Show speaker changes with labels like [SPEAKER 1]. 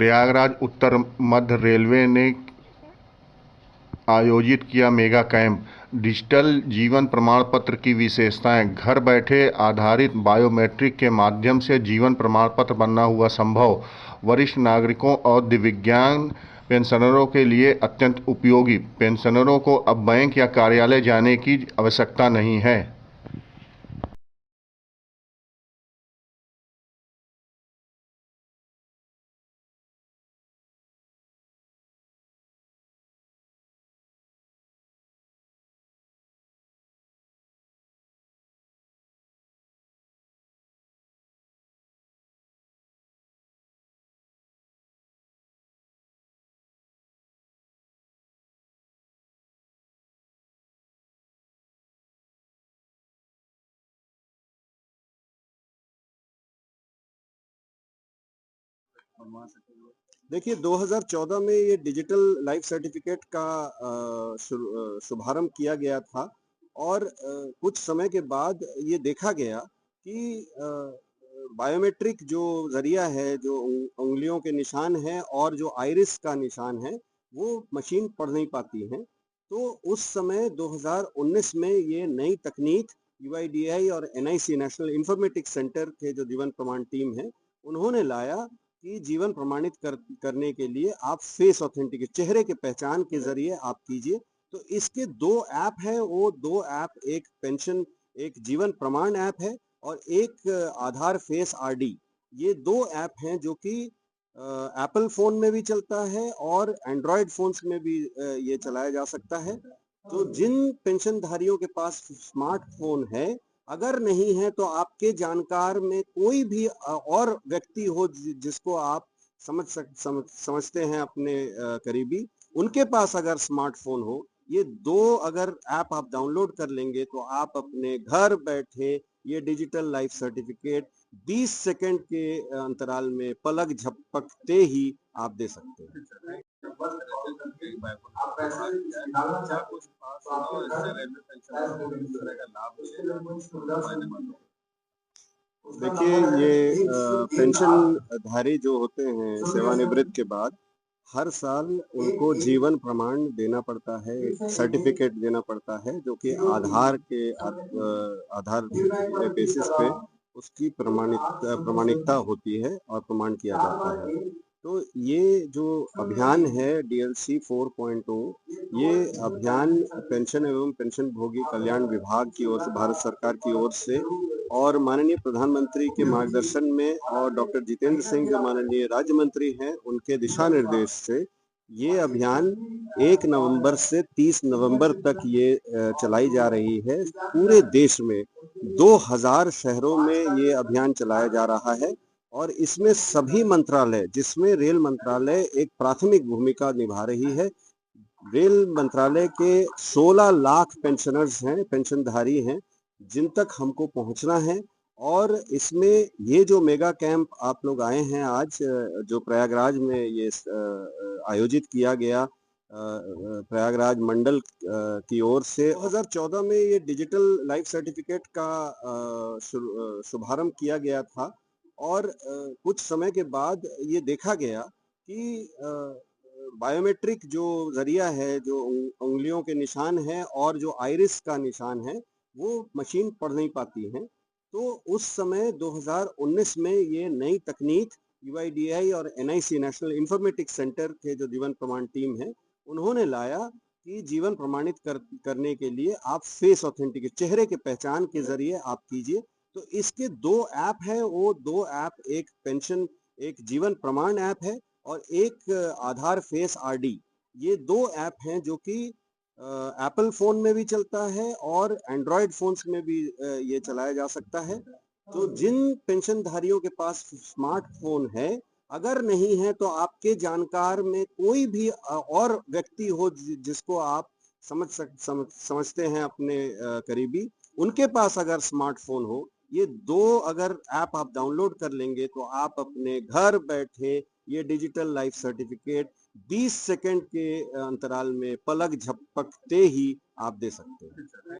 [SPEAKER 1] प्रयागराज उत्तर मध्य railway ने आयोजित किया मेगा कैंप। डिजिटल जीवन प्रमाण पत्र की विशेषताएं। घर बैठे आधारित बायोमेट्रिक के माध्यम से जीवन प्रमाण पत्र बनना हुआ संभव। वरिष्ठ नागरिकों और दिव्यांग पेंशनरों के लिए अत्यंत उपयोगी। पेंशनरों को अब बैंक या कार्यालय जाने की आवश्यकता नहीं है।
[SPEAKER 2] देखिए 2014 में ये डिजिटल लाइफ सर्टिफिकेट का शुभारंभ किया गया था और कुछ समय के बाद ये देखा गया कि बायोमेट्रिक जो जरिया है, जो उंगलियों के निशान हैं और जो आइरिस का निशान है, वो मशीन पढ़ नहीं पाती है। तो उस समय 2019 में ये नई तकनीक यूआईडीआई और एनआईसी नेशनल इंफॉर्मेटिक्स सेंटर के जो जीवन प्रमाण टीम है, उन्होंने लाया कि जीवन प्रमाणित करने के लिए आप फेस ऑथेंटिकेट, चेहरे के पहचान के जरिए आप कीजिए। तो इसके 2 ऐप हैं, वो 2 ऐप, एक पेंशन, एक जीवन प्रमाण ऐप है और एक आधार फेस आरडी। ये 2 ऐप हैं जो कि एप्पल फ़ोन में भी चलता है और एंड्रॉयड फ़ोन्स में भी ये चलाया जा सकता है। तो जिन पेंशनधारियों के पास स्मार्टफ़ोन है, अगर नहीं है तो आपके जानकार में कोई भी और व्यक्ति हो जिसको आप समझते हैं अपने करीबी, उनके पास अगर स्मार्टफोन हो, ये 2 अगर ऐप आप डाउनलोड कर लेंगे तो आप अपने घर बैठे ये डिजिटल लाइफ सर्टिफिकेट 20 सेकंड के अंतराल में पलक झपकते ही आप दे सकते हैं। देखिए ये पेंशनधारी जो होते हैं सेवानिवृत्त के बाद हर साल उनको जीवन प्रमाण देना पड़ता है, एक सर्टिफिकेट देना पड़ता है जो कि आधार के बेसिस पे उसकी प्रमाणिकता होती है और प्रमाण किया जाता है। तो ये जो अभियान है डीएलसी 4.0, ये अभियान पेंशन एवं पेंशनभोगी कल्याण विभाग की ओर से, भारत सरकार की ओर से और माननीय प्रधानमंत्री के मार्गदर्शन में और डॉक्टर जितेंद्र सिंह जो माननीय राज्य मंत्री हैं, उनके दिशा निर्देश से ये अभियान 1 नवंबर से 30 नवंबर तक ये चलाई जा रही है। पूरे देश में 2000 शहरों में ये अभियान चलाया जा रहा है और इसमें सभी मंत्रालय, जिसमें रेल मंत्रालय एक प्राथमिक भूमिका निभा रही है। रेल मंत्रालय के 16 लाख पेंशनर्स हैं, पेंशनधारी हैं, जिन तक हमको पहुंचना है। और इसमें ये जो मेगा कैंप आप लोग आए हैं आज, जो प्रयागराज में ये आयोजित किया गया प्रयागराज मंडल की ओर से, 2014 में ये डिजिटल लाइफ सर्टिफिकेट का शुभारंभ किया गया था और कुछ समय के बाद ये देखा गया कि बायोमेट्रिक जो जरिया है, जो उंगलियों के निशान हैं और जो आइरिस का निशान है, वो मशीन पढ़ नहीं पाती है। तो उस समय 2019 में ये नई तकनीक यूआईडीआई और एनआईसी नेशनल इंफॉर्मेटिक्स सेंटर के जो जीवन प्रमाण टीम है, उन्होंने लाया कि जीवन प्रमाणित करने के लिए आप फेस ऑथेंटिकेट, चेहरे के पहचान के जरिए आप कीजिए। तो इसके 2 ऐप हैं, वो 2 ऐप, एक पेंशन, एक जीवन प्रमाण ऐप है और एक आधार फेस आरडी। ये 2 ऐप हैं जो कि एप्पल फ़ोन में भी चलता है और एंड्रॉयड फ़ोन्स में भी ये चलाया जा सकता है। तो जिन पेंशनधारियों के पास स्मार्टफ़ोन है, अगर नहीं है तो आपके जानकार में कोई भी और व्यक्ति हो जिसको आप समझते हैं अपने करीबी, उनके पास अगर स्मार्टफ़ोन हो, ये 2 अगर ऐप आप डाउनलोड कर लेंगे तो आप अपने घर बैठे ये डिजिटल लाइफ सर्टिफिकेट 20 सेकंड के अंतराल में पलक झपकते ही आप दे सकते हैं।